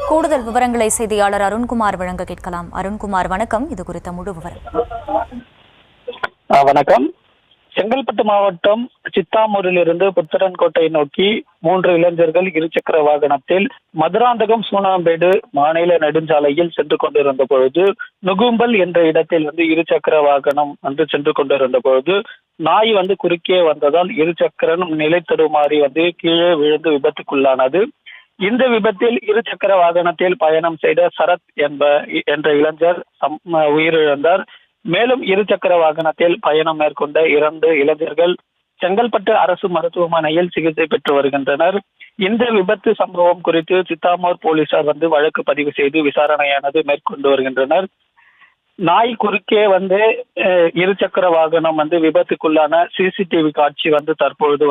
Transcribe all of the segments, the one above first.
கூடுதல் விவரங்களை செய்தியாளர் அருண்குமார் வழங்க கேட்கலாம். அருண்குமார், வணக்கம். இது குறித்த முழு விவரம். வணக்கம். செங்கல்பட்டு மாவட்டம் சித்தாமூரிலிருந்து புத்தரன்கோட்டை நோக்கி 3 இளைஞர்கள் இருசக்கர வாகனத்தில் மதுராந்தகம் சூனாம்பேடு மாநில நெடுஞ்சாலையில் சென்று கொண்டிருந்த பொழுது நுகும்பல் என்ற இடத்தில் இருசக்கர வாகனம் சென்று கொண்டிருந்த பொழுது நாய் குறுக்கே வந்ததால் இருசக்கரம் நிலை தடுமாறி கீழே விழுந்து விபத்துக்குள்ளானது. இந்த விபத்தில் இருசக்கர வாகனத்தில் பயணம் செய்த சரத் என்ற இளைஞர் உயிரிழந்தார். மேலும் இருசக்கர வாகனத்தில் பயணம் மேற்கொண்ட 2 இளைஞர்கள் செங்கல்பட்டு அரசு மருத்துவமனையில் சிகிச்சை பெற்று வருகின்றனர். இந்த விபத்து சம்பவம் குறித்து சித்தாமூர் போலீசார் வழக்கு பதிவு செய்து விசாரணையானது மேற்கொண்டு வருகின்றனர். நாய் குறுக்கே இருசக்கர வாகனம் விபத்துக்குள்ளான சிசிடிவி காட்சி தற்பொழுது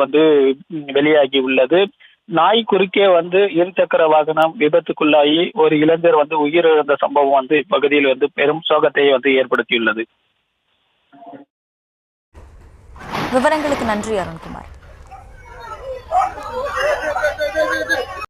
வெளியாகி உள்ளது. நாய் குறுக்கே இருசக்கர வாகனம் விபத்துக்குள்ளாகி ஒரு இளைஞர் உயிரிழந்த சம்பவம் இப்பகுதியில் பெரும் சோகத்தை ஏற்படுத்தியுள்ளது. விவரங்களுக்கு நன்றி அருண்குமார்.